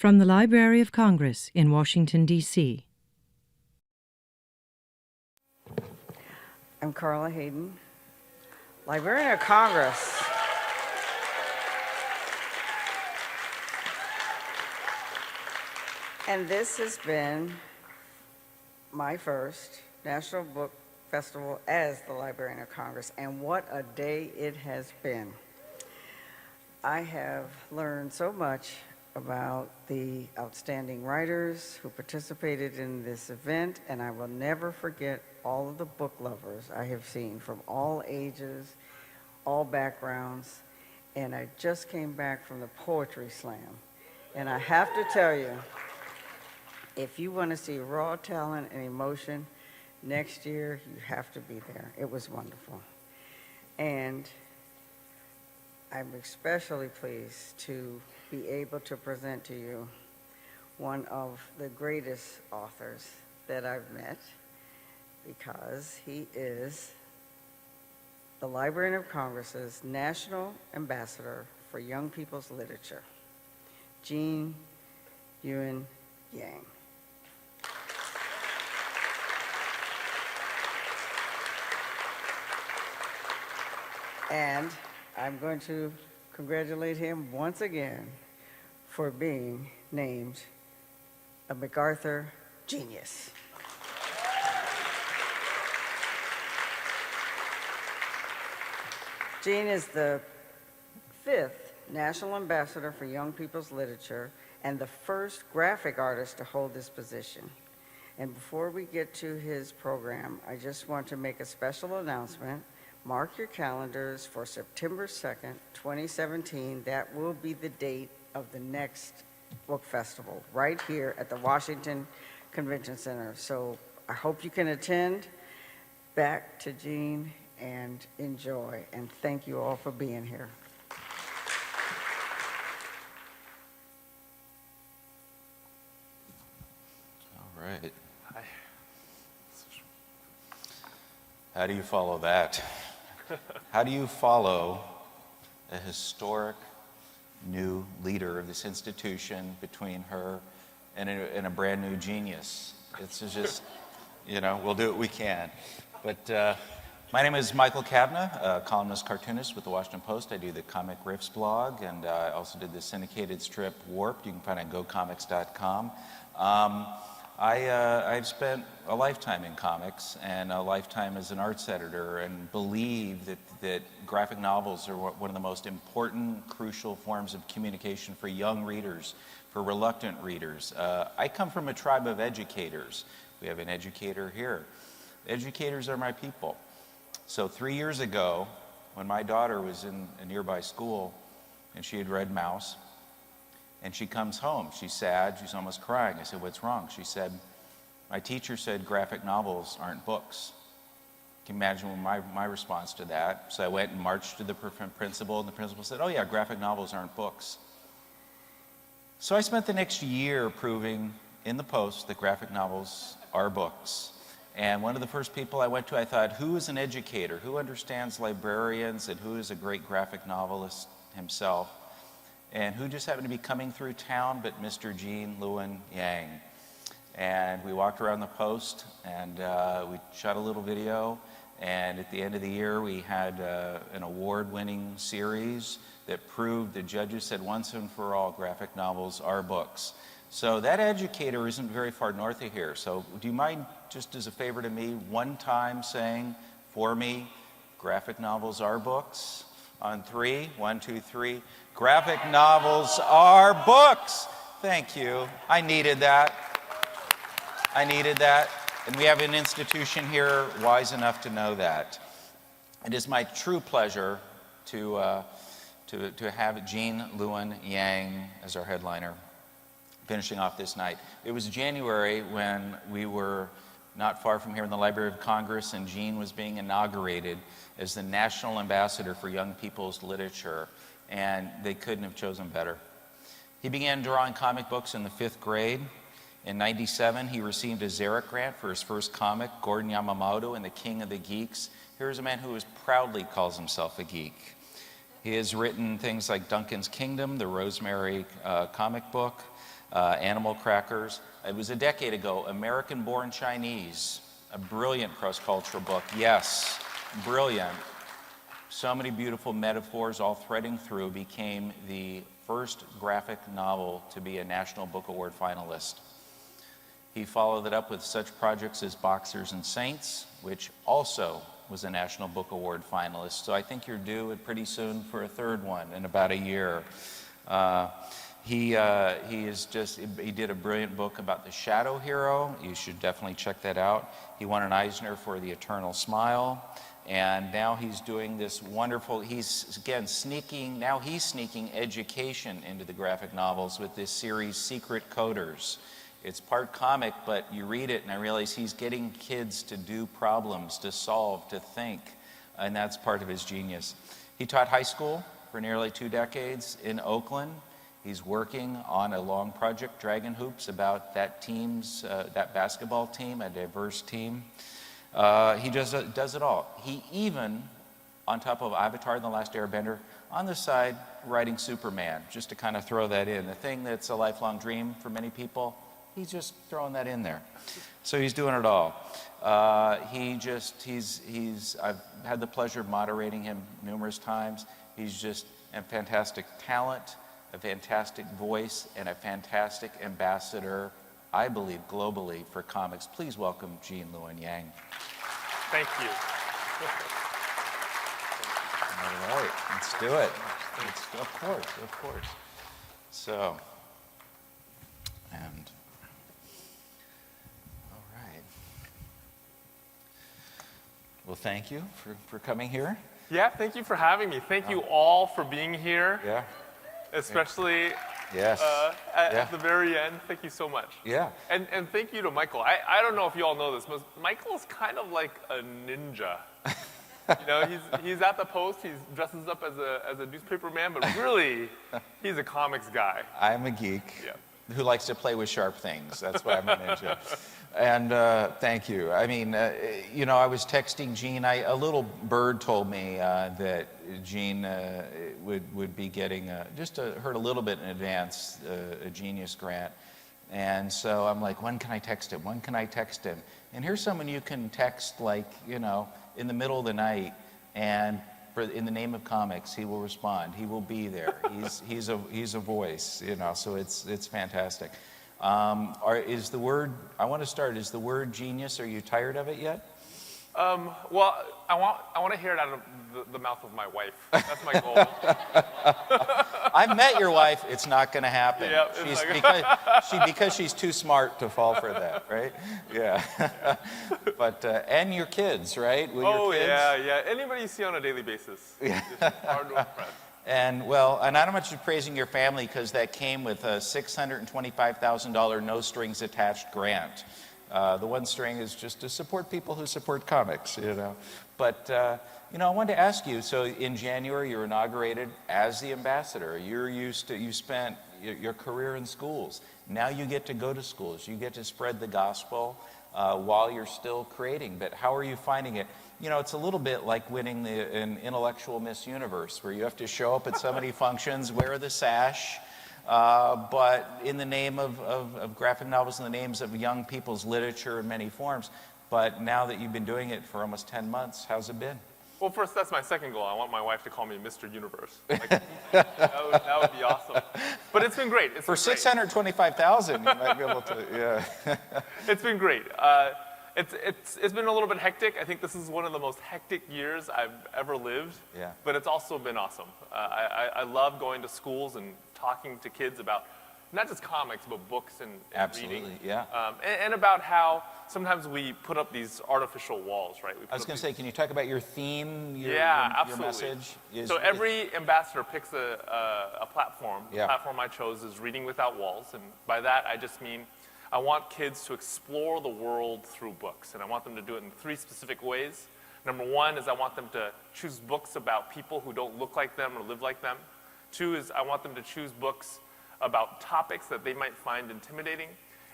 From the Library of Congress in Washington, D.C. I'm Carla Hayden, Librarian of Congress. And this has been my first National Book Festival as the Librarian of Congress, and what a day it has been. I have learned so much about the outstanding writers who participated in this event, and I will never forget all of the book lovers I have seen from all ages, all backgrounds, and I just came back from the Poetry Slam. And I have to tell you, if you want to see raw talent and emotion, next year you have to be there. It was wonderful. And I'm especially pleased to be able to present to you one of the greatest authors that I've met, because he is the Librarian of Congress's National Ambassador for Young People's Literature, Gene Luen Yang. And I'm going to congratulate him once again for being named a MacArthur Genius. Gene is the 5th National Ambassador for Young People's Literature and the first graphic artist to hold this position. And before we get to his program, I just want to make a special announcement. Mark your calendars for September 2nd, 2017. That will be the date of the next book festival right here at the Washington Convention Center. So I hope you can attend. Back to Gene and enjoy. And thank you all for being here. All right. How do you follow that? How do you follow a historic new leader of this institution between her and a brand new genius? It's just, we'll do what we can. But my name is Michael Kavanaugh, a columnist, cartoonist with the Washington Post. I do the Comic Riffs blog, and I also did the syndicated strip Warped. You can find it on gocomics.com. I've spent a lifetime in comics and a lifetime as an arts editor, and believe that graphic novels are one of the most important, crucial forms of communication for young readers, for reluctant readers. I come from a tribe of educators. We have an educator here. Educators are my people. So 3 years ago, when my daughter was in a nearby school and she had read Mouse, and she comes home, she's sad, she's almost crying. I said, "What's wrong?" She said, "My teacher said graphic novels aren't books." Can you imagine my response to that? So I went and marched to the principal, and the principal said, "Oh yeah, graphic novels aren't books." So I spent the next year proving in the Post that graphic novels are books. And one of the first people I went to, I thought, who is an educator? Who understands librarians, and who is a great graphic novelist himself? And who just happened to be coming through town but Mr. Gene Luen Yang. And we walked around the Post, and we shot a little video, and at the end of the year we had an award-winning series that proved the judges said once and for all graphic novels are books. So that educator isn't very far north of here. So do you mind, just as a favor to me, one time saying for me, graphic novels are books? On 3, 1, 2, 3. Graphic novels are books. Thank you. I needed that. And we have an institution here wise enough to know that. It is my true pleasure to have Gene Luen Yang as our headliner, finishing off this night. It was January when we were not far from here in the Library of Congress, and Gene was being inaugurated as the National Ambassador for Young People's Literature, and they couldn't have chosen better. He began drawing comic books in the 5th grade. In '97, he received a Xeric grant for his first comic, Gordon Yamamoto and the King of the Geeks. Here's a man who proudly calls himself a geek. He has written things like Duncan's Kingdom, the Rosemary comic book, Animal Crackers. It was a decade ago, American Born Chinese, a brilliant cross-cultural book. Yes, brilliant. So many beautiful metaphors all threading through, became the first graphic novel to be a National Book Award finalist. He followed it up with such projects as Boxers and Saints, which also was a National Book Award finalist. So I think you're due pretty soon for a third one in about a year. He did a brilliant book about the shadow hero. You should definitely check that out. He won an Eisner for The Eternal Smile. And now he's doing this wonderful, he's sneaking education into the graphic novels with this series, Secret Coders. It's part comic, but you read it and I realize he's getting kids to do problems, to solve, to think, and that's part of his genius. He taught high school for nearly 2 decades in Oakland. He's working on a long project, Dragon Hoops, about that team's, that basketball team, a diverse team. He does it all. He even, on top of Avatar and The Last Airbender, on the side, writing Superman, just to kind of throw that in. The thing that's a lifelong dream for many people, he's just throwing that in there. So he's doing it all. I've had the pleasure of moderating him numerous times. He's just a fantastic talent, a fantastic voice, and a fantastic ambassador, I believe, globally for comics. Please welcome Gene Luen Yang. Thank you. All right, let's do it. Of course. So, and, all right. Well, thank you for coming here. Yeah, thank you for having me. Thank you all for being here. Yeah. Especially Yes. at the very end. Thank you so much. Yeah. And thank you to Michael. I don't know if you all know this, but Michael is kind of like a ninja. You know, he's at the Post. He dresses up as a newspaper man, but really, he's a comics guy. I'm a geek who likes to play with sharp things. That's why I'm a ninja. And thank you. I mean, you know, I was texting Gene. A little bird told me that Gene would be getting, heard a little bit in advance, a Genius grant. And so I'm like, when can I text him? When can I text him? And here's someone you can text, like, you know, in the middle of the night, and in the name of comics, he will respond. He will be there. He's a voice, you know. So it's fantastic. Is the word genius? Are you tired of it yet? Well, I want to hear it out of the mouth of my wife. That's my goal. I've met your wife. It's not going to happen. Yep, because she's too smart to fall for that, right? Yeah. But and your kids, right? Your kids? Yeah. Anybody you see on a daily basis. Yeah. It's hard to impress. And I don't want you praising your family because that came with a $625,000 no strings attached grant. The one string is just to support people who support comics, you know. But, you know, I wanted to ask you, so in January you're inaugurated as the ambassador. You spent your career in schools. Now you get to go to schools. You get to spread the gospel while you're still creating. But how are you finding it? You know, it's a little bit like winning an intellectual Miss Universe, where you have to show up at so many functions, wear the sash, but in the name of graphic novels, in the names of young people's literature in many forms. But now that you've been doing it for almost 10 months, how's it been? Well, first, that's my second goal. I want my wife to call me Mr. Universe. Like, that would be awesome. But it's been great. For $625,000, you might be able to, yeah. It's been great. It's been a little bit hectic. I think this is one of the most hectic years I've ever lived. Yeah. But it's also been awesome. I love going to schools and talking to kids about not just comics, but books and Absolutely, reading. yeah. And about how sometimes we put up these artificial walls, right? I was going to say, can you talk about your theme, your message? So every ambassador picks a platform. Yeah. The platform I chose is Reading Without Walls. And by that, I just mean I want kids to explore the world through books. And I want them to do it in 3 specific ways. Number 1 is I want them to choose books about people who don't look like them or live like them. 2 is I want them to choose books about topics that they might find intimidating.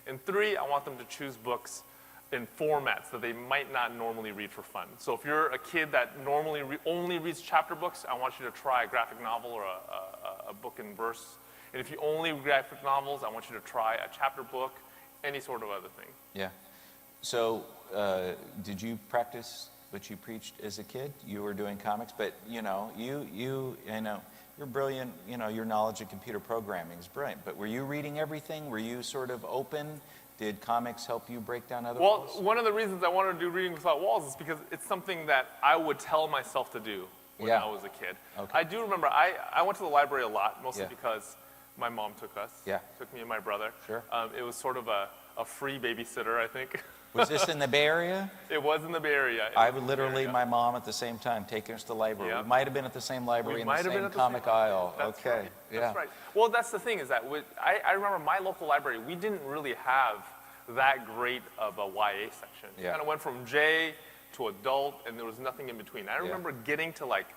And 3, I want them to choose books in formats that they might not normally read for fun. So if you're a kid that normally only reads chapter books, I want you to try a graphic novel or a book in verse. And if you only read graphic novels, I want you to try a chapter book, any sort of other thing. Yeah. So, did you practice what you preached as a kid? You were doing comics, but you know, you're brilliant. You know, your knowledge of computer programming is brilliant. But were you reading everything? Were you sort of open? Did comics help you break down other walls? Well, one of the reasons I wanted to do Reading Without Walls is because it's something that I would tell myself to do when I was a kid. Okay. I do remember, I went to the library a lot, mostly Yeah. because my mom took us. Yeah. Took me and my brother. Sure. It was sort of a free babysitter, I think. Was this in the Bay Area? It was in the Bay Area. I would literally, my mom at the same time, taking us to the library. Yeah. We might have been at the same library We in might the have been same at the comic same aisle. That's Okay. right. Yeah. That's right. Well, that's the thing is that I remember my local library, we didn't really have that great of a YA section. It Yeah. kind of went from J to adult, and there was nothing in between. I remember getting to like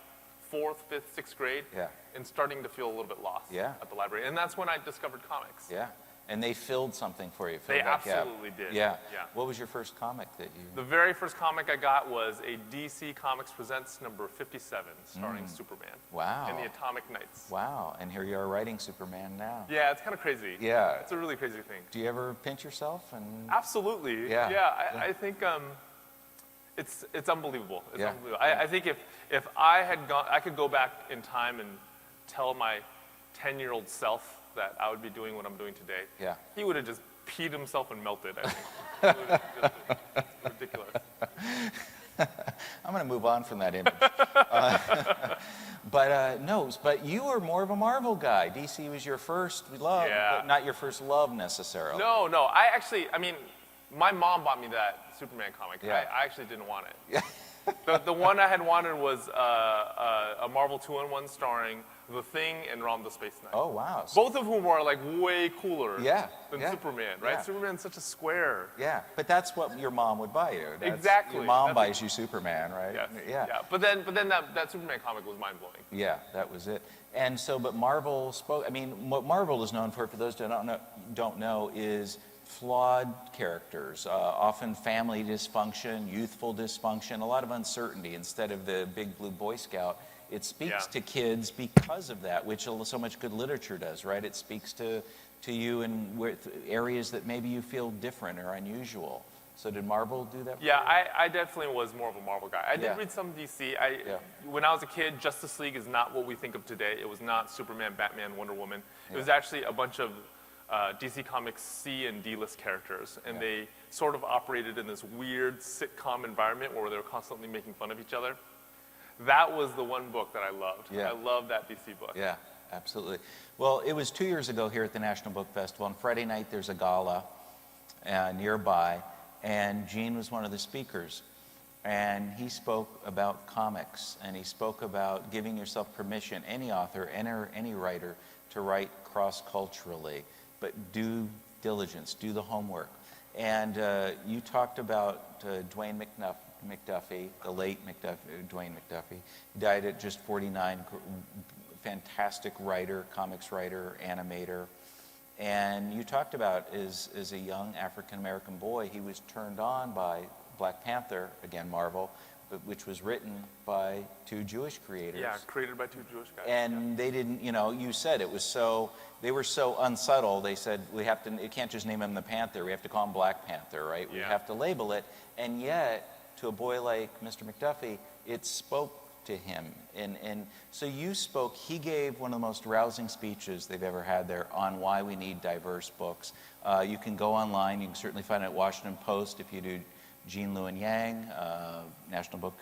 4th, 5th, 6th grade Yeah. and starting to feel a little bit lost Yeah. at the library. And that's when I discovered comics. Yeah. And they filled something for you. They filled that gap. absolutely did. Yeah. Yeah. What was your first comic that you? The very first comic I got was a DC Comics Presents number 57, starring Superman. Wow. And the Atomic Knights. Wow. And here you are writing Superman now. Yeah, it's kind of crazy. Yeah. It's a really crazy thing. Do you ever pinch yourself? And Absolutely. Yeah. Yeah, I think it's unbelievable. It's Yeah. unbelievable. I think if I had gone, I could go back in time and tell my 10-year-old self that I would be doing what I'm doing today. Yeah. He would have just peed himself and melted, I think. It would have just been ridiculous. I'm going to move on from that image. But you were more of a Marvel guy. DC was your first love, Yeah. but not your first love necessarily. No, I mean, my mom bought me that Superman comic. Yeah. I actually didn't want it. The one I had wanted was a Marvel 2-in-1 starring The Thing and Rom the Space Knight. Oh, wow. Both of whom are like way cooler Yeah, than yeah, Superman, right? yeah. Superman's such a square. Yeah, but that's what your mom would buy you. Exactly. Your mom That's buys you Superman, right? Yes. Yeah. But then that Superman comic was mind blowing. Yeah, that was it. And so, but Marvel spoke, I mean, what Marvel is known for those who don't know, is flawed characters, often family dysfunction, youthful dysfunction, a lot of uncertainty instead of the big blue Boy Scout. It speaks to kids because of that, which so much good literature does, right? It speaks to you in areas that maybe you feel different or unusual. So did Marvel do that? Yeah, I definitely was more of a Marvel guy. I did Yeah. read some DC. When I was a kid, Justice League is not what we think of today. It was not Superman, Batman, Wonder Woman. It was actually a bunch of DC Comics C and D-list characters, and they sort of operated in this weird sitcom environment where they were constantly making fun of each other. That was the one book that I loved. Yeah. I loved that DC book. Yeah, absolutely. Well, it was 2 years ago here at the National Book Festival. On Friday night, there's a gala nearby, and Gene was one of the speakers. And he spoke about comics, and he spoke about giving yourself permission, any author, any writer, to write cross-culturally, but do diligence, do the homework. And you talked about Dwayne McDuffie, the late Dwayne McDuffie. He died at just 49, fantastic writer, comics writer, animator. And you talked about as a young African-American boy, he was turned on by Black Panther, again Marvel, but which was written by 2 Jewish creators. Yeah, created by 2 Jewish guys. And they didn't, you said it was so, they were so unsubtle, they said, it can't just name him the Panther, we have to call him Black Panther, right? We have to label it. And yet, to a boy like Mr. McDuffie, it spoke to him. And so you spoke, he gave one of the most rousing speeches they've ever had there on why we need diverse books. You can go online, you can certainly find it at Washington Post if you do Gene Luen Yang, National Book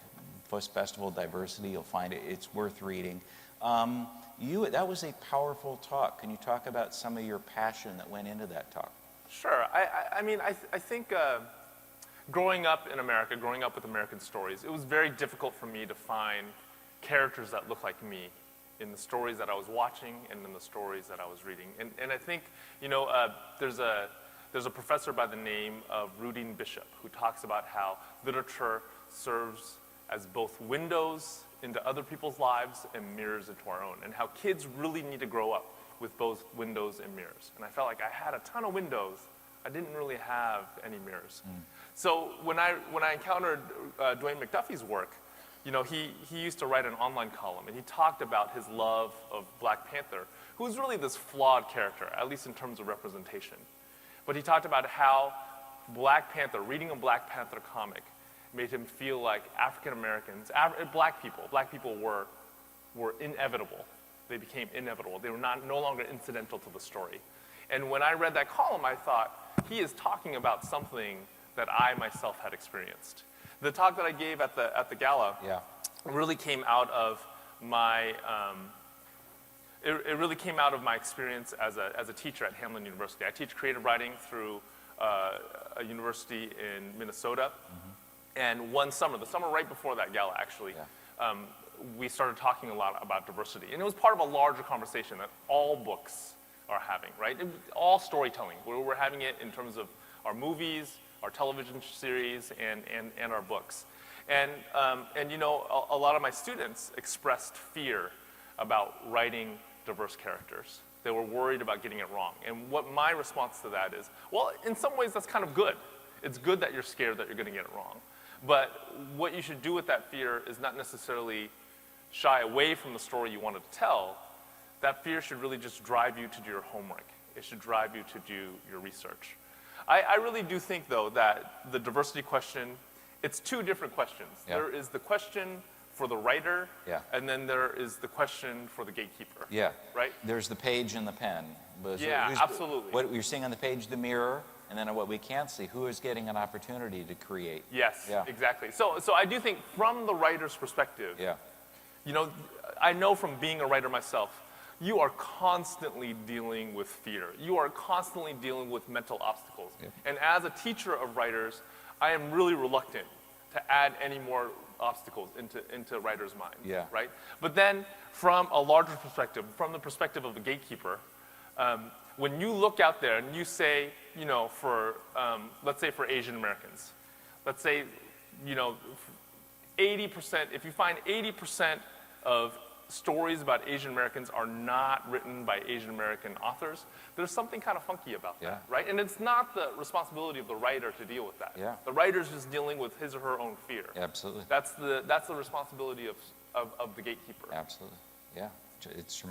Festival Diversity, you'll find it, it's worth reading. That was a powerful talk. Can you talk about some of your passion that went into that talk? Sure. I think growing up in America, growing up with American stories, it was very difficult for me to find characters that looked like me in the stories that I was watching and in the stories that I was reading. And I think, there's a professor by the name of Rudine Bishop who talks about how literature serves as both windows into other people's lives and mirrors into our own, and how kids really need to grow up with both windows and mirrors. And I felt like I had a ton of windows. I didn't really have any mirrors. So when I encountered Dwayne McDuffie's work, he used to write an online column, and he talked about his love of Black Panther, who was really this flawed character, at least in terms of representation. But he talked about how Black Panther, reading a Black Panther comic, made him feel like African Americans, Black people were inevitable. They became inevitable. They were no longer incidental to the story. And when I read that column, I thought, he is talking about something that I myself had experienced. The talk that I gave at the gala really came out of my it really came out of my experience as a teacher at Hamline University. I teach creative writing through a university in Minnesota. And one summer, the summer right before that gala actually, we started talking a lot about diversity. And it was part of a larger conversation that all books are having, right? All storytelling. We're having it in terms of our movies, our television series, and our books. And a lot of my students expressed fear about writing diverse characters. They were worried about getting it wrong. And what my response to that is, well, in some ways that's kind of good. It's good that you're scared that you're going to get it wrong. But what you should do with that fear is not necessarily shy away from the story you wanted to tell. That fear should really just drive you to do your homework. It should drive you to do your research. I really do think, though, that the diversity question, it's two different questions. Yeah. There is the question for the writer, Yeah. and then there is the question for the gatekeeper. Yeah. Right? There's the page and the pen. But Yeah, absolutely. What you're seeing on the page, the mirror, and then what we can't see, who is getting an opportunity to create. Yes, Yeah. exactly. So I do think from the writer's perspective, Yeah. I know from being a writer myself, you are constantly dealing with fear. You are constantly dealing with mental obstacles. Yeah. And as a teacher of writers, I am really reluctant to add any more obstacles into writers' minds. Yeah. Right? But then from a larger perspective, from the perspective of the gatekeeper, when you look out there and you say, let's say for Asian Americans, let's say, 80%, if you find 80% of stories about Asian Americans are not written by Asian American authors, there's something kind of funky about that, right? And it's not the responsibility of the writer to deal with that. Yeah. The writer's just dealing with his or her own fear. Absolutely. That's the responsibility of the gatekeeper. Absolutely. Yeah. It's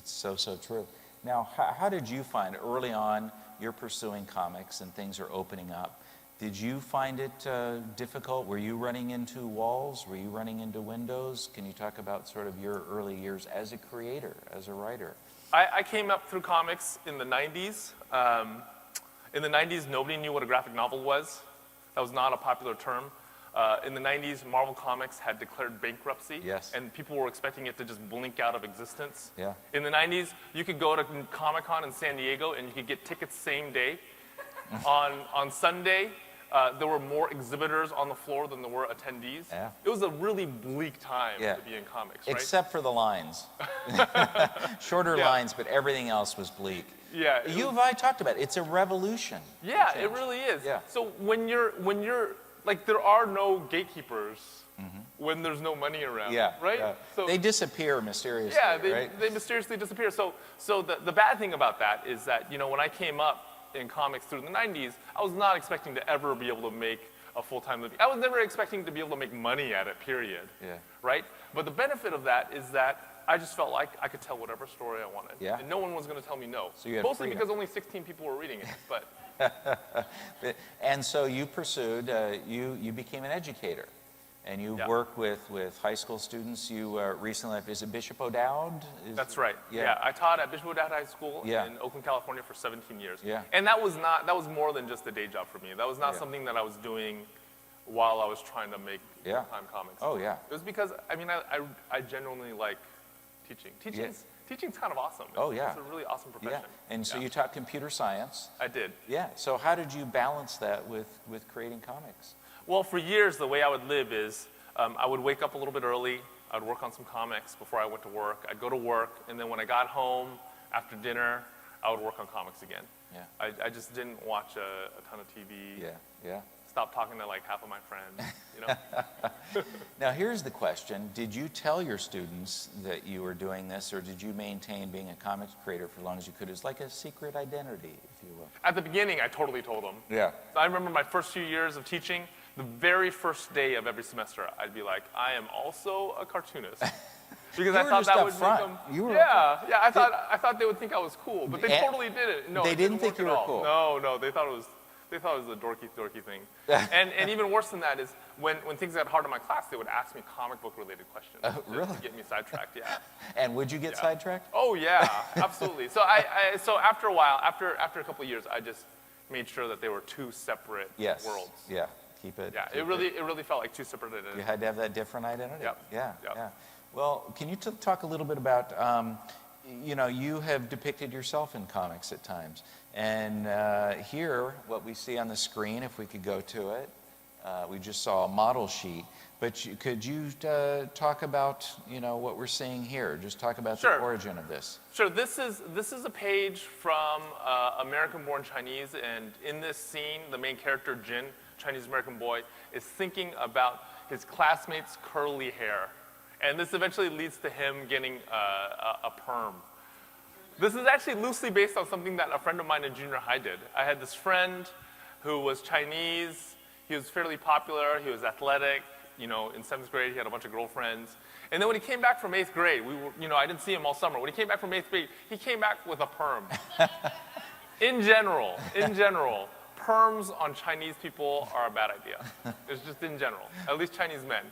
so true. Now, how did you find early on you're pursuing comics and things are opening up? Did you find it difficult? Were you running into walls? Were you running into windows? Can you talk about sort of your early years as a creator, as a writer? I came up through comics in the 90s. In the 90s, nobody knew what a graphic novel was. That was not a popular term. In the 90s, Marvel Comics had declared bankruptcy. Yes. And people were expecting it to just blink out of existence. Yeah. In the 90s, you could go to Comic-Con in San Diego and you could get tickets same day. On Sunday, there were more exhibitors on the floor than there were attendees. Yeah. It was a really bleak time to be in comics, right? Except for the lines. Shorter lines, but everything else was bleak. Yeah. You and I talked about it. It's a revolution. Yeah, it really is. Yeah. So when you're like, there are no gatekeepers when there's no money around, right? Yeah. So they disappear mysteriously, right? they mysteriously disappear. So the bad thing about that is that, when I came up in comics through the 90s, I was not expecting to ever be able to make a full-time living. I was never expecting to be able to make money at it, period. Yeah. Right? But the benefit of that is that I just felt like I could tell whatever story I wanted. Yeah. And no one was going to tell me no. So you had Mostly freedom. because only 16 people were reading it. But And so you pursued, you became an educator. And you work with high school students. You recently, is it Bishop O'Dowd? That's right. Yeah. I taught at Bishop O'Dowd High School in Oakland, California for 17 years. Yeah. And that was more than just a day job for me. That was not something that I was doing while I was trying to make full-time comics. Oh, yeah. It was because, I genuinely like teaching. Teaching's kind of awesome. Oh, yeah. It's a really awesome profession. Yeah. And so you taught computer science. I did. Yeah. So how did you balance that with creating comics? Well, for years, the way I would live is I would wake up a little bit early. I'd work on some comics before I went to work. I'd go to work, and then when I got home after dinner, I would work on comics again. Yeah. I just didn't watch a ton of TV. Yeah. Stopped talking to like half of my friends, Now, here's the question. Did you tell your students that you were doing this, or did you maintain being a comics creator for as long as you could? It's like a secret identity, if you will. At the beginning, I totally told them. Yeah. I remember my first few years of teaching, the very first day of every semester, I'd be like, I am also a cartoonist. Because I thought that would make them. Yeah. I thought they would think I was cool, but they totally didn't. No, they didn't think you were cool. No, they thought it was a dorky thing. and even worse than that is when things got hard in my class, they would ask me comic book related questions to get me sidetracked. Yeah. And would you get sidetracked? Oh yeah, absolutely. So so after a while, after a couple of years, I just made sure that they were two separate worlds. Yeah. Keep it. Yeah. It really felt like two separate identities. You had to have that different identity. Yep. Yeah. Well, can you talk a little bit about, you have depicted yourself in comics at times. And here, what we see on the screen, if we could go to it, we just saw a model sheet. But could you talk about, what we're seeing here? Just talk about the origin of this. Sure. This is a page from American-born Chinese. And in this scene, the main character, Jin, Chinese-American boy, is thinking about his classmates' curly hair. And this eventually leads to him getting a perm. This is actually loosely based on something that a friend of mine in junior high did. I had this friend who was Chinese. He was fairly popular. He was athletic. In 7th grade, he had a bunch of girlfriends. And then when he came back from 8th grade, I didn't see him all summer. When he came back from 8th grade, he came back with a perm. In general, perms on Chinese people are a bad idea. It's just in general, at least Chinese men.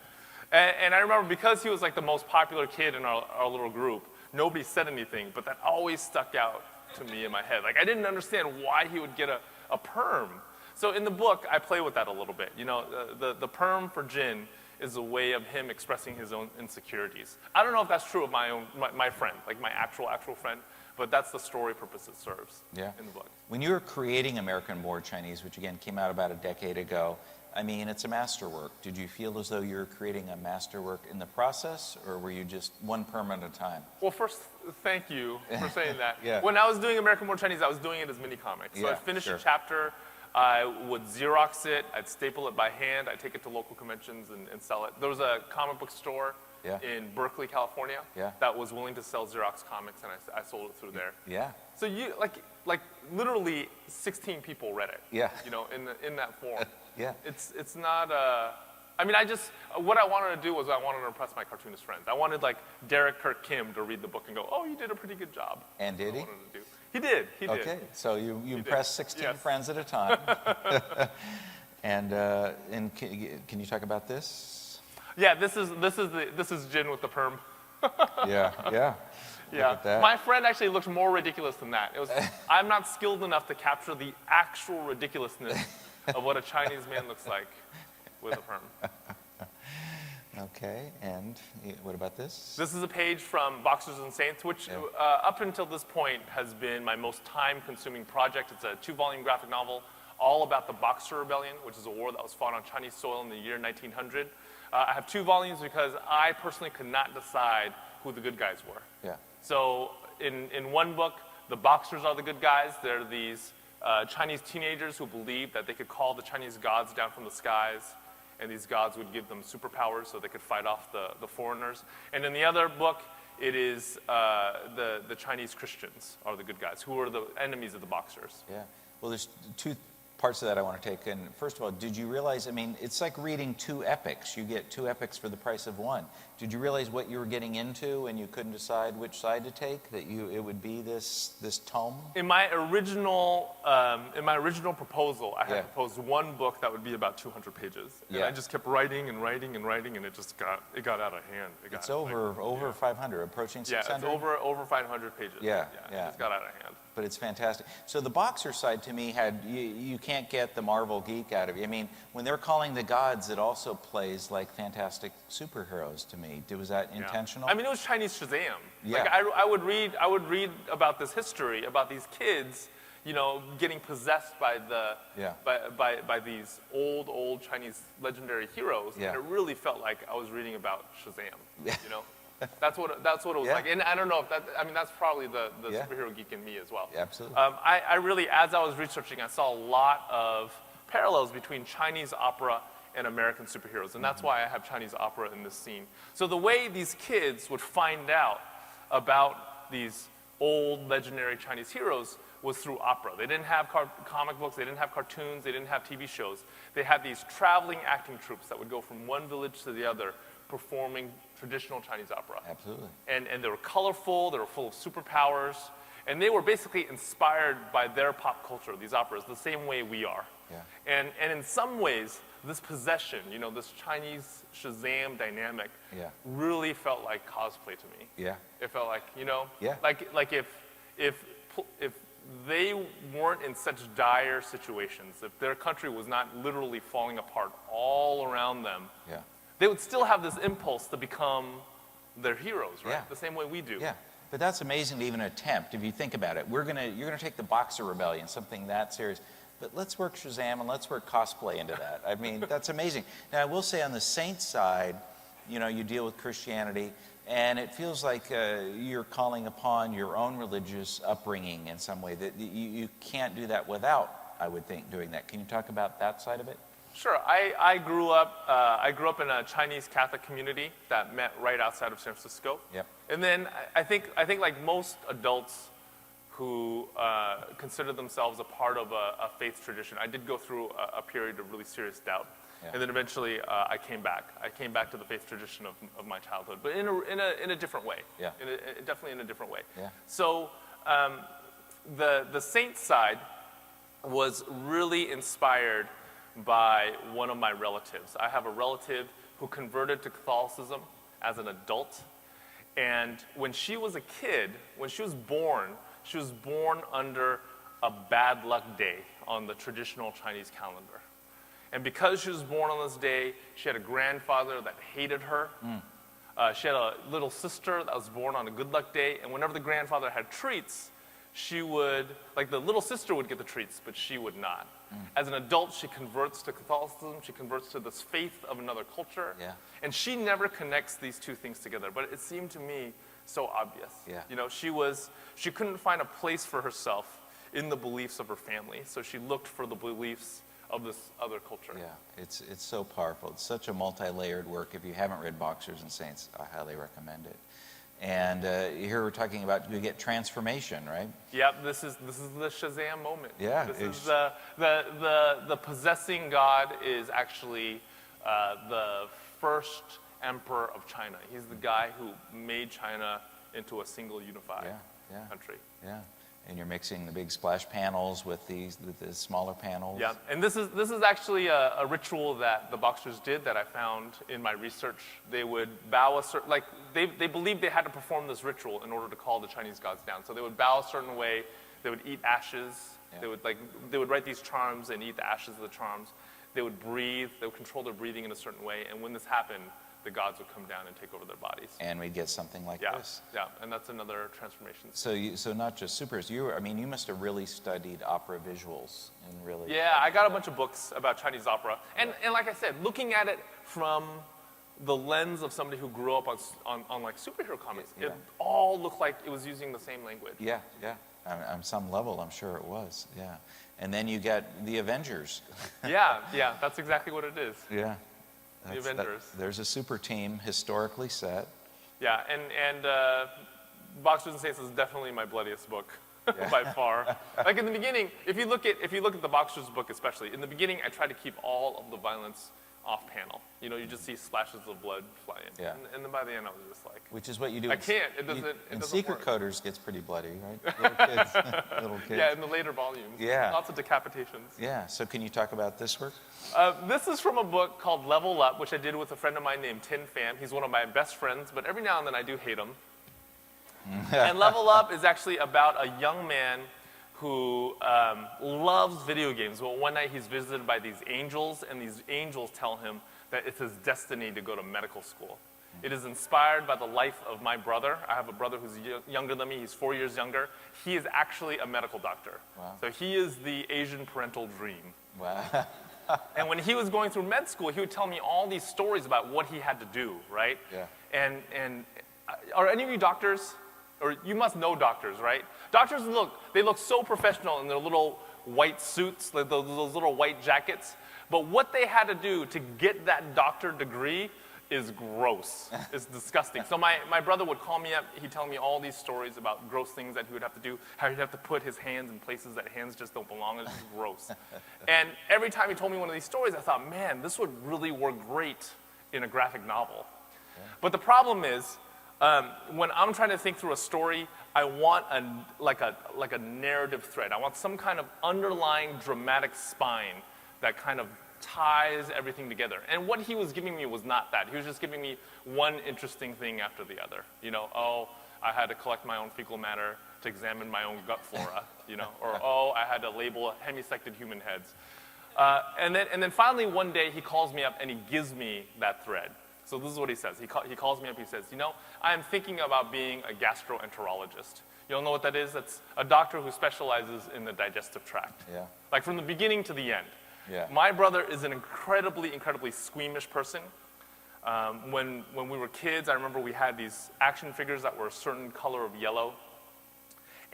And I remember because he was like the most popular kid in our little group, nobody said anything, but that always stuck out to me in my head. Like I didn't understand why he would get a perm. So in the book, I play with that a little bit. The perm for Jin is a way of him expressing his own insecurities. I don't know if that's true of my friend, like my actual friend, but that's the story purpose it serves in the book. When you were creating American-born Chinese, which again came out about a decade ago, I mean, it's a masterwork. Did you feel as though you were creating a masterwork in the process, or were you just one perm at a time? Well, first, thank you for saying that. Yeah. When I was doing American-born Chinese, I was doing it as mini comics. So I'd finish a chapter, I would Xerox it, I'd staple it by hand, I'd take it to local conventions and sell it. There was a comic book store in Berkeley, California, that was willing to sell Xerox comics, and I sold it through there. Yeah. So you like literally 16 people read it. Yeah. In that form. Yeah. It's not what I wanted to do was I wanted to impress my cartoonist friends. I wanted like Derek Kirk Kim to read the book and go, oh, you did a pretty good job. And did he? He did. Okay, so you impressed 16 friends at a time. And can you talk about this? Yeah, this is Jin with the perm. Yeah. My friend actually looked more ridiculous than that. I'm not skilled enough to capture the actual ridiculousness of what a Chinese man looks like with a perm. Okay, and what about this? This is a page from Boxers and Saints, which up until this point has been my most time-consuming project. It's a 2-volume graphic novel all about the Boxer Rebellion, which is a war that was fought on Chinese soil in the year 1900. I have 2 volumes because I personally could not decide who the good guys were. Yeah. So in one book, the Boxers are the good guys. They're these Chinese teenagers who believed that they could call the Chinese gods down from the skies, and these gods would give them superpowers so they could fight off the foreigners. And in the other book, it is the Chinese Christians are the good guys, who are the enemies of the Boxers. Yeah. Well, there's 2 parts of that I want to take. And first of all, did you realize, I mean, it's like reading 2 epics. You get 2 epics for the price of 1. Did you realize what you were getting into and you couldn't decide which side to take, that it would be this tome? In my original proposal, I had proposed 1 book that would be about 200 pages. And I just kept writing and writing and writing, and it got out of hand. It's over 500, approaching 600? Yeah, it's over 500 pages. Yeah. It just got out of hand. But it's fantastic. So the Boxer side to me you can't get the Marvel geek out of you. I mean, when they're calling the gods, it also plays like fantastic superheroes to me. Was that intentional? I mean, it was Chinese Shazam. Yeah. Like I would read about this history, about these kids, getting possessed by by these old Chinese legendary heroes, and it really felt like I was reading about Shazam. That's what it was like. And I don't know if that's probably the superhero geek in me as well. Yeah, absolutely. I really, as I was researching, I saw a lot of parallels between Chinese opera and American superheroes. And that's why I have Chinese opera in this scene. So the way these kids would find out about these old legendary Chinese heroes was through opera. They didn't have comic books, they didn't have cartoons, they didn't have TV shows. They had these traveling acting troupes that would go from one village to the other performing traditional Chinese opera. Absolutely. And they were colorful, they were full of superpowers, and they were basically inspired by their pop culture, these operas, the same way we are. Yeah. And in some ways, this possession, this Chinese Shazam dynamic Yeah. really felt like cosplay to me. Yeah. It felt like, Yeah. like if they weren't in such dire situations, if their country was not literally falling apart all around them, Yeah. they would still have this impulse to become their heroes, right? Yeah. The same way we do. Yeah. But that's amazing to even attempt, if you think about it. You're gonna take the Boxer Rebellion, something that serious, but let's work Shazam and let's work cosplay into that. I mean, that's amazing. Now, I will say on the saint side, you deal with Christianity, and it feels like you're calling upon your own religious upbringing in some way, that you can't do that without, I would think, doing that. Can you talk about that side of it? Sure. I grew up in a Chinese Catholic community that met right outside of San Francisco. Yep. And then I think like most adults who consider themselves a part of a faith tradition, I did go through a period of really serious doubt. Yeah. And then eventually I came back. I came back to the faith tradition of my childhood, but in a different way. Yeah. Definitely in a different way. Yeah. So the saint side was really inspired by one of my relatives. I have a relative who converted to Catholicism as an adult. And when she was a kid, when she was born under a bad luck day on the traditional Chinese calendar. And because she was born on this day, she had a grandfather that hated her. She had a little sister that was born on a good luck day. And whenever the grandfather had treats, she would, like the little sister would get the treats, but she would not. As an adult, she converts to Catholicism. She converts to this faith of another culture. Yeah. And she never connects these two things together. But it seemed to me so obvious. Yeah. She couldn't find a place for herself in the beliefs of her family. So she looked for the beliefs of this other culture. Yeah, it's so powerful. It's such a multi-layered work. If you haven't read Boxers and Saints, I highly recommend it. And here we're talking about you get transformation, right? Yep, this is the Shazam moment. Yeah, This is the possessing God is actually the first emperor of China. He's the guy who made China into a single unified country. Yeah. And you're mixing the big splash panels with the smaller panels. Yeah, and this is actually a ritual that the Boxers did that I found in my research. They would bow a certain, like they believed they had to perform this ritual in order to call the Chinese gods down. So they would bow a certain way. They would eat ashes. Yeah. They would write these charms and eat the ashes of the charms. They would breathe. They would control their breathing in a certain way. And when this happened, the gods would come down and take over their bodies. And we get something like this. Yeah, and that's another transformation. So not just supers. You must have really studied opera visuals and really. Yeah, I got a bunch of books about Chinese opera, and like I said, looking at it from the lens of somebody who grew up on like superhero comics, Yeah. it all looked like it was using the same language. Yeah. On some level, I'm sure it was. Yeah. And then you get the Avengers. Yeah, that's exactly what it is. Yeah. The Avengers. There's a super team historically set. Yeah, and Boxers and Saints is definitely my bloodiest book by far. Like in the beginning, if you look at the Boxers book especially, in the beginning I tried to keep all of the violence off panel. You just see splashes of blood flying. Yeah. And then by the end I was just like, Which is what you do. I can't. It doesn't. And doesn't Secret work. Coders gets pretty bloody, right? Little kids. Yeah, in the later volumes. Yeah. Lots of decapitations. Yeah. So can you talk about this work? This is from a book called Level Up, which I did with a friend of mine named Tin Pham. He's one of my best friends, but every now and then I do hate him. And Level Up is actually about a young man who loves video games. Well, one night he's visited by these angels, and these angels tell him that it's his destiny to go to medical school. It is inspired by the life of my brother. I have a brother who's younger than me. He's 4 years younger. He is actually a medical doctor. Wow. So he is the Asian parental dream. Wow. And when he was going through med school, he would tell me all these stories about what he had to do, right? Yeah. And are any of you doctors? Or you must know doctors, right? Doctors they look so professional in their little white suits, like those little white jackets. But what they had to do to get that doctor degree is gross. It's disgusting. So my brother would call me up. He'd tell me all these stories about gross things that he would have to do, how he'd have to put his hands in places that hands just don't belong. It's just gross. And every time he told me one of these stories, I thought, man, this would really work great in a graphic novel. Yeah. But the problem is, when I'm trying to think through a story, I want like a narrative thread. I want some kind of underlying dramatic spine that kind of ties everything together. And what he was giving me was not that. He was just giving me one interesting thing after the other. You know, oh, I had to collect my own fecal matter to examine my own gut flora, you know, or oh, I had to label hemisected human heads. And then finally one day he calls me up and he gives me that thread. So this is what he says. He calls me up, he says, you know, I'm thinking about being a gastroenterologist. You don't know what that is? That's a doctor who specializes in the digestive tract. Yeah. Like from the beginning to the end. Yeah. My brother is an incredibly squeamish person. When we were kids, I remember we had these action figures that were a certain color of yellow.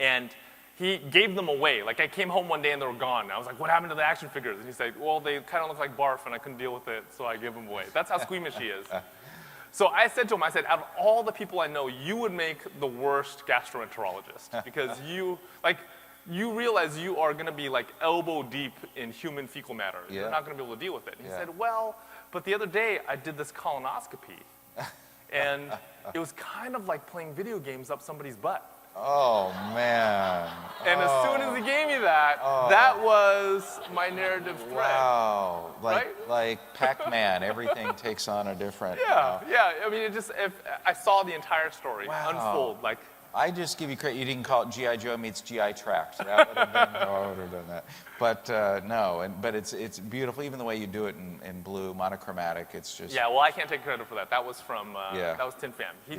And he gave them away. Like I came home one day and they were gone. I was like, what happened to the action figures? And he said, well, they kind of look like barf and I couldn't deal with it, so I gave them away. That's how squeamish he is. So I said to him, out of all the people I know, you would make the worst gastroenterologist because you realize you are going to be like elbow deep in human fecal matter. Yeah. You're not going to be able to deal with it. And he said, well, but the other day I did this colonoscopy and it was kind of like playing video games up somebody's butt. Oh, man. And as soon as he gave me that, that was my narrative thread. Wow. Right? Like Pac-Man, everything takes on a different... Yeah. I mean, if I saw the entire story unfold, like... I just give you credit. You didn't call it G.I. Joe meets G.I. Tract. That would have been, I would have done that. But no, but it's beautiful. Even the way you do it in blue, monochromatic. It's just. Yeah, well, I can't take credit for that. That was from that was Tin Pham. He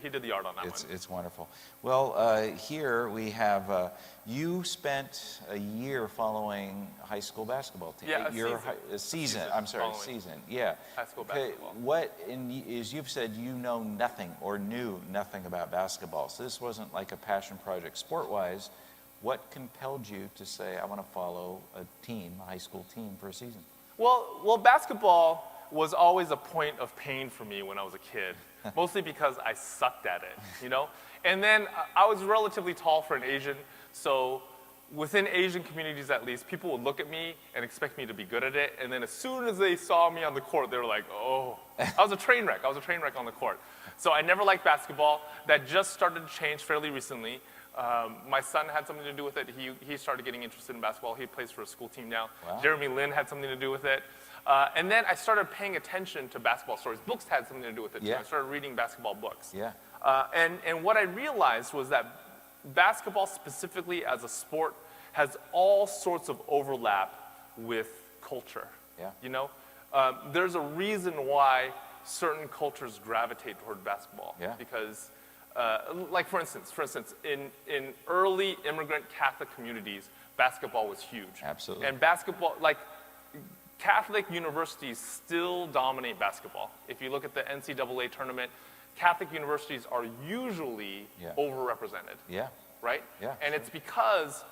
did the art on that one. It's wonderful. Well, here we have you spent a year following high school basketball team. Yeah, season. I'm sorry, season. Yeah. High school basketball. As you've said, you know nothing or knew nothing about basketball. So this wasn't like a passion project sport-wise. What compelled you to say, I want to follow a high school team for a season? Well, basketball was always a point of pain for me when I was a kid, mostly because I sucked at it, you know? And then I was relatively tall for an Asian, so within Asian communities at least, people would look at me and expect me to be good at it, and then as soon as they saw me on the court, they were like, oh. I was a train wreck on the court. So I never liked basketball. That just started to change fairly recently. My son had something to do with it. He started getting interested in basketball. He plays for a school team now. Wow. Jeremy Lin had something to do with it. And then I started paying attention to basketball stories. Books had something to do with it, too. I started reading basketball books. Yeah. And what I realized was that basketball specifically as a sport has all sorts of overlap with culture. Yeah. You know? There's a reason why certain cultures gravitate toward basketball. Yeah. Because like for instance, in early immigrant Catholic communities, basketball was huge. Absolutely. And basketball, like Catholic universities still dominate basketball. If you look at the NCAA tournament, Catholic universities are usually overrepresented. Yeah. Right? Yeah. And it's because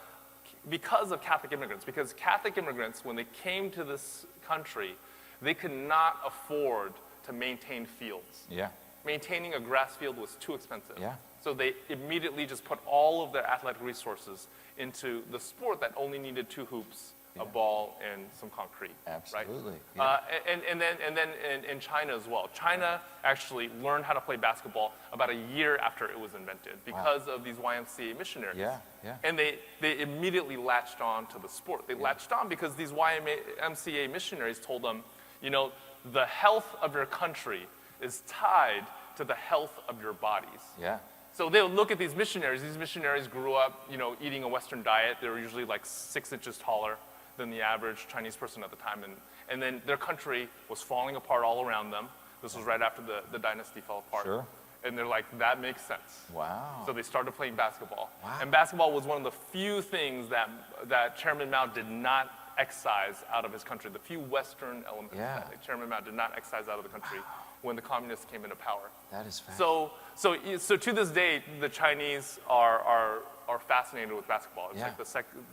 of Catholic immigrants. Because Catholic immigrants, when they came to this country, they could not afford to maintain fields. Yeah. Maintaining a grass field was too expensive. Yeah. So they immediately just put all of their athletic resources into the sport that only needed 2 hoops, a ball, and some concrete. Absolutely. Right? Yeah. And then in China as well. China actually learned how to play basketball about a year after it was invented because of these YMCA missionaries. Yeah. Yeah. And they immediately latched on to the sport. They latched on because these YMCA missionaries told them, you know, the health of your country is tied to the health of your bodies. Yeah. So they would look at these missionaries. These missionaries grew up, you know, eating a Western diet. They were usually like 6 inches taller than the average Chinese person at the time. And then their country was falling apart all around them. This was right after the dynasty fell apart. Sure. And they're like, that makes sense. Wow. So they started playing basketball. Wow. And basketball was one of the few things that Chairman Mao did not excise out of his country. The few Western elements that Chairman Mao did not excise out of the country. when the communists came into power. That is fascinating. So to this day, the Chinese are fascinated with basketball. It's Yeah. like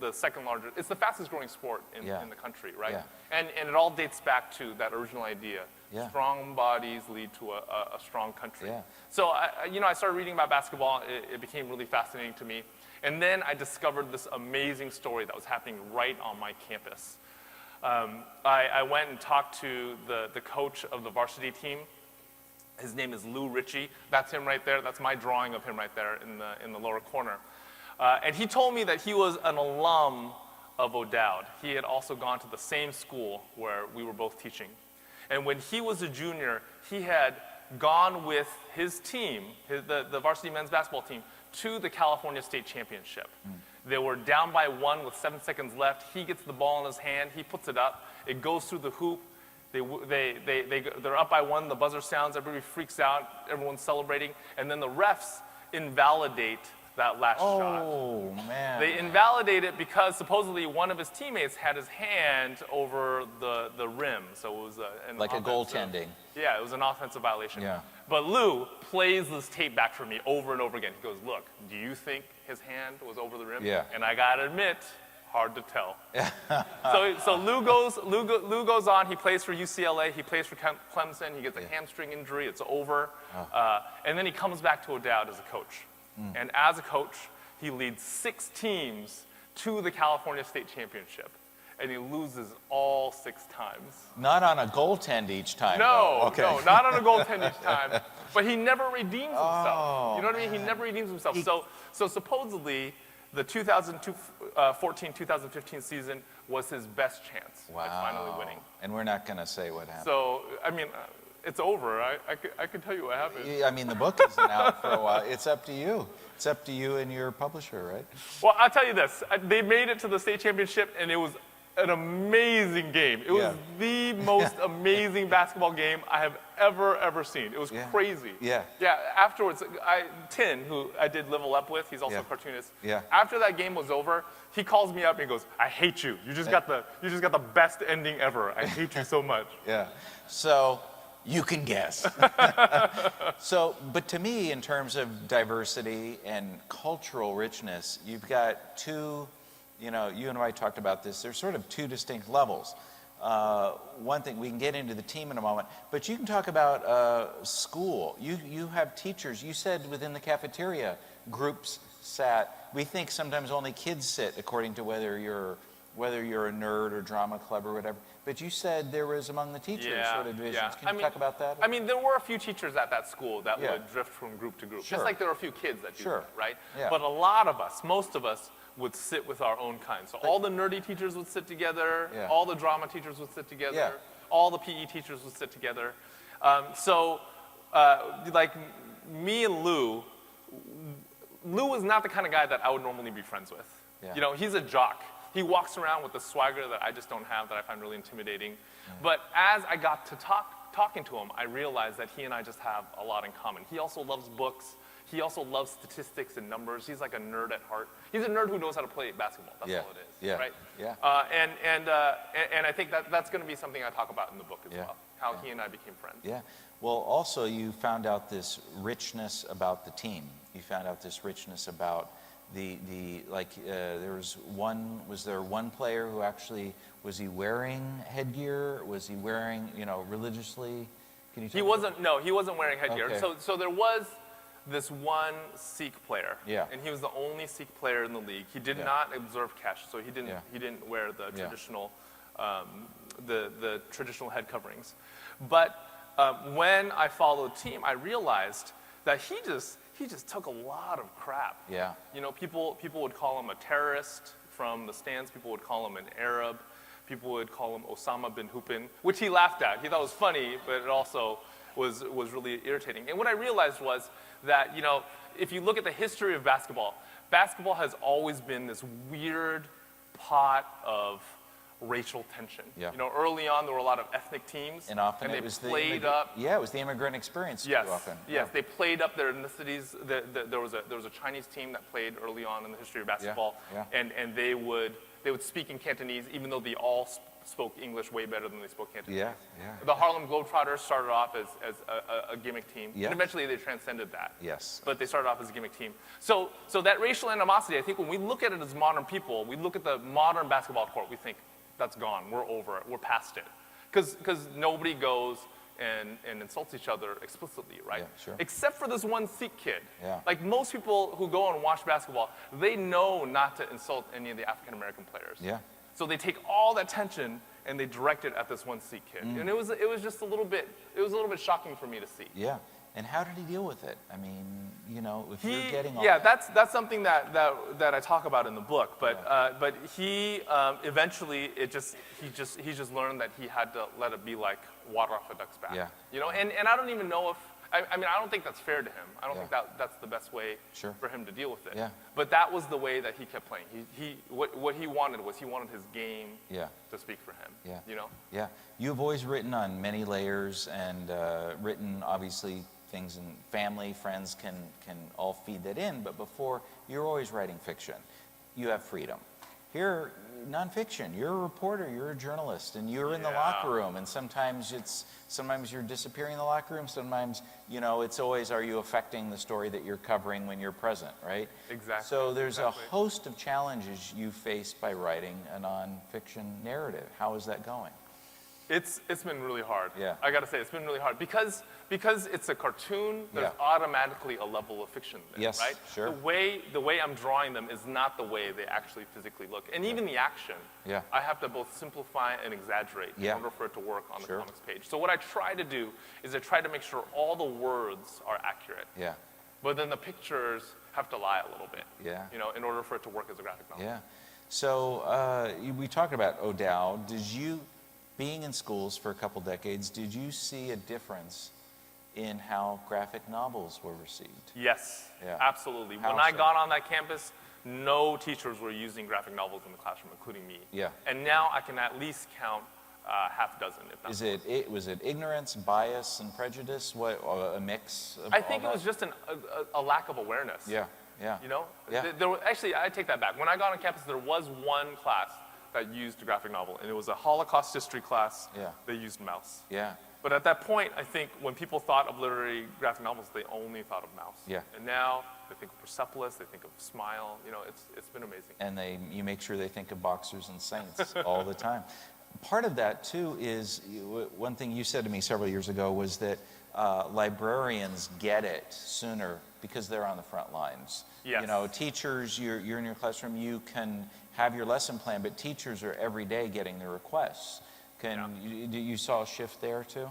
the second largest. It's the fastest growing sport in the country, right? Yeah. And it all dates back to that original idea. Yeah. Strong bodies lead to a strong country. Yeah. So I started reading about basketball. It became really fascinating to me. And then I discovered this amazing story that was happening right on my campus. I went and talked to the coach of the varsity team. His name is Lou Ritchie. That's him right there. That's my drawing of him right there in the lower corner. And he told me that he was an alum of O'Dowd. He had also gone to the same school where we were both teaching. And when he was a junior, he had gone with his team, the varsity men's basketball team, to the California State Championship. They were down by 1 with 7 seconds left. He gets the ball in his hand. He puts it up. It goes through the hoop. They're up by 1. The buzzer sounds. Everybody freaks out. Everyone's celebrating. And then the refs invalidate that last shot. Oh, man. They invalidate it because supposedly one of his teammates had his hand over the rim. So it was Like a goaltending. Yeah, it was an offensive violation. Yeah. But Lou plays this tape back for me over and over again. He goes, look, do you think his hand was over the rim? Yeah. And I gotta admit, hard to tell. So Lou goes on. He plays for UCLA. He plays for Clemson. He gets a hamstring injury. It's over. And then he comes back to O'Dowd as a coach. And as a coach, he leads 6 teams to the California State Championship. And he loses all 6 times. Not on a goaltend each time. No, though. Okay. no, not on a goaltend each time. But he never redeems himself. Oh, You know what I mean? He never redeems himself. So supposedly, the 2014-2015 season was his best chance at finally winning. And we're not going to say what happened. So, I mean, it's over. I could tell you what happened. I mean, the book isn't out for a while. It's up to you. It's up to you and your publisher, right? Well, I'll tell you this. They made it to the state championship, and it was an amazing game. It was the most amazing basketball game I have ever seen. It was crazy. Yeah. Yeah, afterwards, Tin, who I did Level Up with, he's also a cartoonist. Yeah. After that game was over, he calls me up and he goes, I hate you. You just got the best ending ever. I hate you so much. Yeah. So you can guess. But to me, in terms of diversity and cultural richness, you've got two, you and I talked about this, there's sort of 2 distinct levels. One thing, we can get into the team in a moment, but you can talk about school. You have teachers. You said within the cafeteria, groups sat. We think sometimes only kids sit, according to whether you're a nerd or drama club or whatever. But you said there was among the teachers sort of divisions. Can you talk about that? I mean, there were a few teachers at that school that would drift from group to group. Sure. Just like there were a few kids that do that, right? Yeah. But a lot of us, most of us, would sit with our own kind. So all the nerdy teachers would sit together, all the drama teachers would sit together, all the PE teachers would sit together. Like me and Lou was not the kind of guy that I would normally be friends with. Yeah. He's a jock. He walks around with a swagger that I just don't have, that I find really intimidating. But as I got to talking to him, I realized that he and I just have a lot in common. He also loves books. He also loves statistics and numbers. He's like a nerd at heart. He's a nerd who knows how to play basketball. That's all it is, right? Yeah. And I think that's going to be something I talk about in the book as well, how he and I became friends. Yeah. Well, also you found out this richness about the team. You found out this richness about was there one player who actually, was he wearing headgear? Was he wearing, religiously? Can you tell He wasn't wearing headgear. Okay. So there was this one Sikh player. Yeah. And he was the only Sikh player in the league. He did not observe cash, so he didn't wear the traditional the traditional head coverings. But when I followed the team, I realized that he just took a lot of crap. Yeah. People would call him a terrorist from the stands. People would call him an Arab. People would call him Osama bin Hupin, which he laughed at. He thought it was funny, but it also was really irritating. And what I realized was that, if you look at the history of basketball has always been this weird pot of racial tension. Yeah. Early on there were a lot of ethnic teams, And often they it was played up. it was the immigrant experience too often. Yes, they played up their ethnicities. There was a Chinese team that played early on in the history of basketball, Yeah. and they would they would speak in Cantonese, even though they all spoke English way better than they spoke Cantonese. Yeah, yeah. The Harlem Globetrotters started off as a gimmick team, Yeah. and eventually they transcended that. Yes. But they started off as a gimmick team. So that racial animosity, I think when we look at it as modern people, we look at the modern basketball court, we think, that's gone, we're over it, we're past it. Because nobody goes and insults each other explicitly, right? Yeah, sure. Except for this one Sikh kid. Yeah. Like most people who go and watch basketball, they know not to insult any of the African American players. Yeah. So they take all that tension and they direct it at this one Sikh kid. And it was just a little bit shocking for me to see. Yeah. And how did he deal with it? I mean, you know, if you're getting all Yeah, that's something that I talk about in the book. But he eventually he just learned that he had to let it be like water off a duck's back. Yeah. You know, and I don't even know if I don't think that's fair to him. I don't Yeah. think that's the best way Sure. for him to deal with it. Yeah. But that was the way that he kept playing. What he wanted was he wanted his game Yeah. to speak for him. Yeah. You know? Yeah. You've always written on many layers and written, obviously, things in family, friends can all feed that in. But before, you're always writing fiction. You have freedom. Here, nonfiction. You're a reporter. You're a journalist, and you're in the Yeah. locker room. And sometimes you're disappearing in the locker room. Sometimes, you know, it's always, are you affecting the story that you're covering when you're present, right? Exactly. So there's Exactly. a host of challenges you faced by writing a nonfiction narrative. How is that going? It's been really hard. Yeah. I gotta say, it's been really hard because it's a cartoon. There's Yeah. automatically a level of fiction there, Yes, right? sure. The way I'm drawing them is not the way they actually physically look, and even the action. Yeah. I have to both simplify and exaggerate Yeah. in order for it to work on Sure. the comics page. So what I try to do is I try to make sure all the words are accurate, Yeah. but then the pictures have to lie a little bit. Yeah. You know, in order for it to work as a graphic novel. Yeah. So we talked about O'Dowd. Being in schools for a couple decades, did you see a difference in how graphic novels were received? Yes, Yeah. absolutely. How When I so? got on that campus, no teachers were using graphic novels in the classroom, including me. Yeah. And now I can at least count half a dozen, if not more. Was it ignorance, bias, and prejudice? What, a mix of I think all it was that? just a lack of awareness. Yeah, yeah. You know? Yeah. Actually, I take that back. When I got on campus, there was one class that used a graphic novel, and it was a Holocaust history class. Yeah. They used Mouse. Yeah, But at that point, I think when people thought of literary graphic novels, they only thought of Mouse. Yeah. And now they think of Persepolis, they think of Smile. You know, it's been amazing. and you make sure they think of boxers and saints all the time. Part of that, too, is one thing you said to me several years ago was that librarians get it sooner because they're on the front lines. Yes. You know, teachers, you're in your classroom, you can have your lesson plan, but teachers are every day getting their requests. You saw a shift there, too?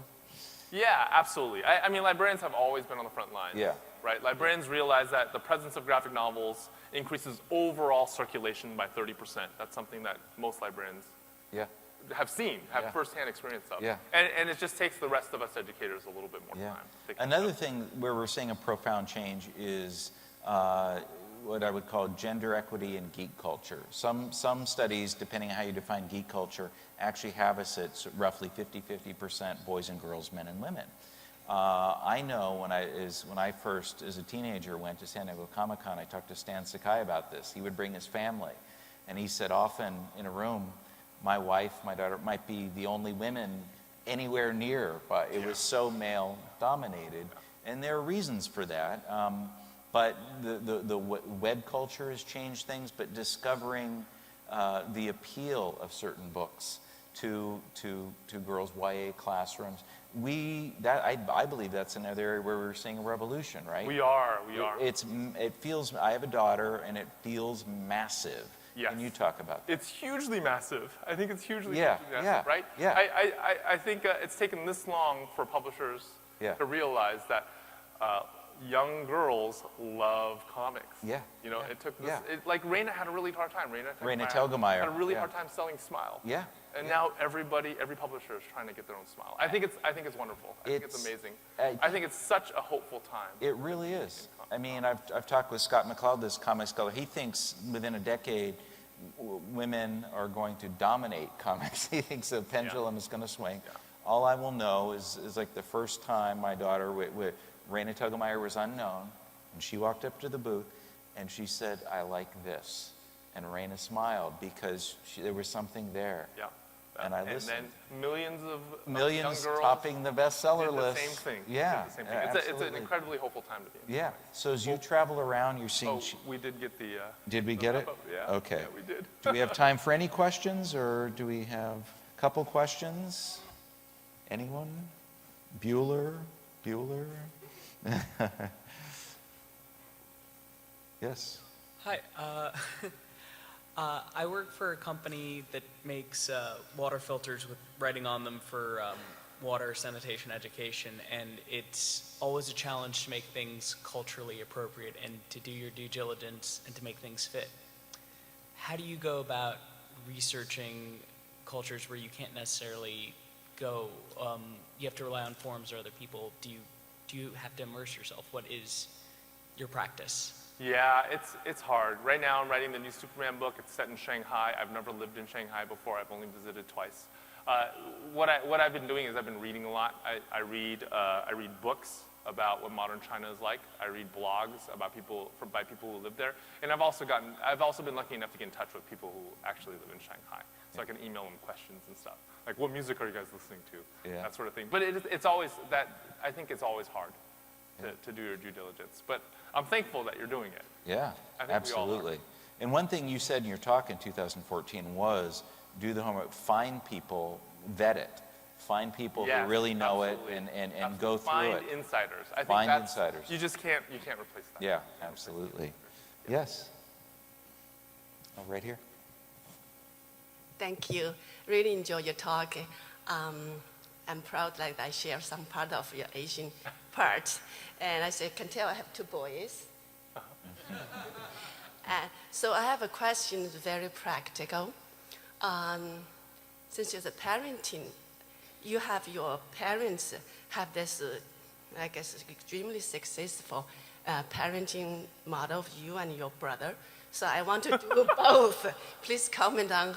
Yeah, absolutely. I mean, librarians have always been on the front lines. Yeah. Right? Librarians realize that the presence of graphic novels increases overall circulation by 30%. That's something that most librarians Yeah. have seen, have Yeah. firsthand experience of. Yeah. And it just takes the rest of us educators a little bit more Yeah. time. to catch Another up. thing where we're seeing a profound change is what I would call gender equity in geek culture. Some studies, depending on how you define geek culture, actually have us at roughly 50% boys and girls, men and women. I know when I first, as a teenager, went to San Diego Comic-Con, I talked to Stan Sakai about this. He would bring his family, and he said often in a room, my wife, my daughter might be the only women anywhere near, but it was so male-dominated, and there are reasons for that. But the web culture has changed things, but discovering the appeal of certain books to girls' YA classrooms, I believe that's another area where we're seeing a revolution, right? We are. It feels, I have a daughter, and it feels massive. Yes. Can you talk about that? It's hugely massive. I think it's hugely Yeah, massive, yeah, right? yeah. I think it's taken this long for publishers Yeah. to realize that young girls love comics. Yeah, You know, yeah, it took this, yeah. like Raina had a really hard time. Raina Telgemeier, had a really yeah. hard time selling Smile. Yeah. And yeah. now every publisher is trying to get their own Smile. I think it's wonderful. I think it's amazing. I think it's such a hopeful time. It really is. I mean, I've talked with Scott McCloud, this comic scholar. He thinks within a decade, women are going to dominate comics. He thinks the pendulum is going to swing. Yeah. All I will know is like the first time my daughter, Raina Telgemeier was unknown, and she walked up to the booth, and she said, "I like this." and Raina smiled because there was something there. Yeah. And I listened. And then millions of Millions young girls topping the bestseller did the list. same thing. Yeah, Did the same thing. It's an absolutely. incredibly hopeful time to be in. Yeah. So as you travel around, you're seeing. Oh, we did get the. Did we get it? Yeah. Okay. Yeah, we did. Do we have time for any questions, or do we have a couple questions? Anyone? Bueller? Yes. Hi. I work for a company that makes water filters with writing on them for water sanitation education, and it's always a challenge to make things culturally appropriate and to do your due diligence and to make things fit. How do you go about researching cultures where you can't necessarily go? You have to rely on forums or other people. Do you have to immerse yourself? What is your practice? Yeah, it's hard. Right now I'm writing the new Superman book. It's set in Shanghai. I've never lived in Shanghai before. I've only visited twice. What I've been doing is I've been reading a lot. I read books about what modern China is like. I read blogs about by people who live there. And I've also been lucky enough to get in touch with people who actually live in Shanghai. So I can email them questions and stuff. Like, what music are you guys listening to? Yeah. That sort of thing. But it's always that, I think it's always hard to do your due diligence. But I'm thankful that you're doing it. Yeah, I think we all are. absolutely. And one thing you said in your talk in 2014 was do the homework, find people, vet it. Find people Yes, who really know absolutely. it and go through it. Find insiders. I think Find that's, insiders. You just can't replace that. Yeah, absolutely. Yes. Oh, right here. Thank you. Really enjoy your talk. I'm proud that I share some part of your Asian part. And I can tell I have two boys. So I have a question, very practical. Since you're the parenting, you have your parents have this, I guess, extremely successful parenting model of you and your brother. So I want to do both. Please comment on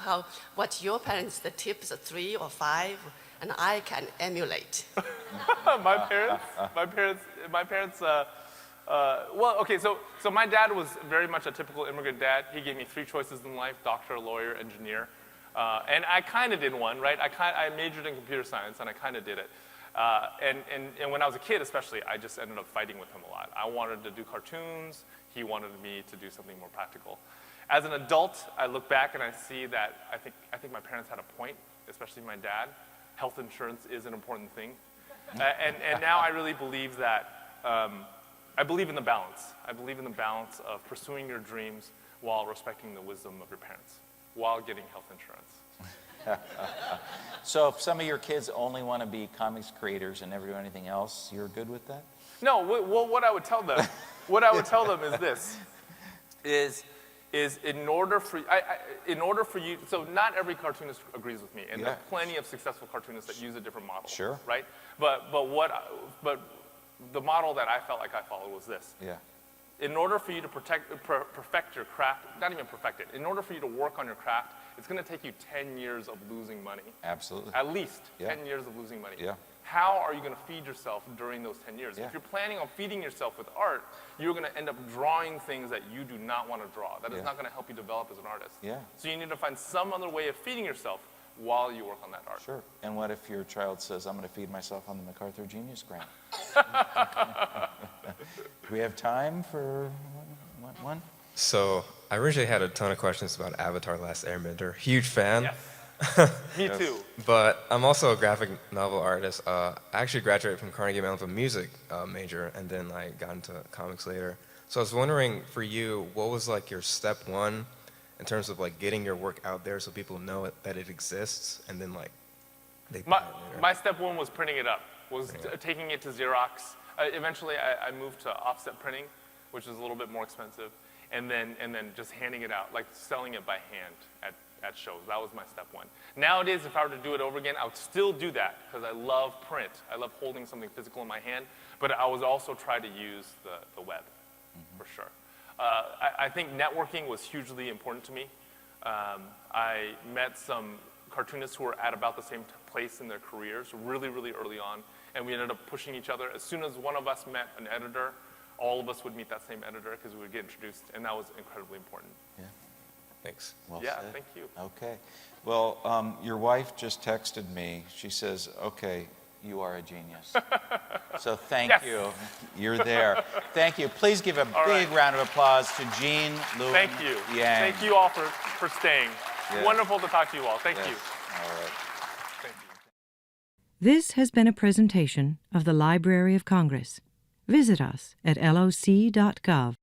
what your parents, the tips, 3 or 5, and I can emulate. my parents. Well, okay. So my dad was very much a typical immigrant dad. He gave me 3 choices in life: doctor, lawyer, engineer. And I kind of did one, right? I majored in computer science, and I kind of did it. And when I was a kid, especially, I just ended up fighting with him a lot. I wanted to do cartoons. He wanted me to do something more practical. As an adult, I look back and I see that I think my parents had a point, especially my dad. Health insurance is an important thing. And now I really believe that, I believe in the balance. I believe in the balance of pursuing your dreams while respecting the wisdom of your parents, while getting health insurance. So if some of your kids only want to be comics creators and never do anything else, you're good with that? No, well, what I would tell them, is this, is in order for you, so not every cartoonist agrees with me, and Yeah. there are plenty of successful cartoonists that use a different model. Sure. Right? But the model that I felt like I followed was this. Yeah. In order for you to perfect your craft, not even perfect it, in order for you to work on your craft, it's going to take you 10 years of losing money. Absolutely. At least Yeah. 10 years of losing money. Yeah. How are you going to feed yourself during those 10 years? Yeah. If you're planning on feeding yourself with art, you're going to end up drawing things that you do not want to draw. That is Yeah. not going to help you develop as an artist. Yeah. So you need to find some other way of feeding yourself while you work on that art. Sure. And what if your child says, I'm going to feed myself on the MacArthur Genius Grant? Do we have time for one? So I originally had a ton of questions about Avatar: Last Airbender. Huge fan. Yes. Me too. But I'm also a graphic novel artist. I actually graduated from Carnegie Mellon with a music major, and then I got into comics later. So I was wondering, for you, what was like your step one in terms of like getting your work out there so people know that it exists, and then like they buy it later? My step one was printing it up, taking it to Xerox. Eventually, I moved to offset printing, which is a little bit more expensive, and then just handing it out, like selling it by hand at shows. That was my step one. Nowadays, if I were to do it over again, I would still do that because I love print. I love holding something physical in my hand, but I would also try to use the web, for sure. I think networking was hugely important to me. I met some cartoonists who were at about the same place in their careers really, really early on, and we ended up pushing each other. As soon as one of us met an editor, all of us would meet that same editor because we would get introduced, and that was incredibly important. Yeah. Thanks. Well Yeah, said. thank you. Okay. Well, your wife just texted me. She says, okay, you are a genius. So thank Yes. you. You're there. Thank you. Please give a All big right. round of applause to Gene Luen Thank you. Yang. Thank you all for staying. Yes. Wonderful to talk to you all. Thank Yes. you. All right. Thank you. This has been a presentation of the Library of Congress. Visit us at loc.gov.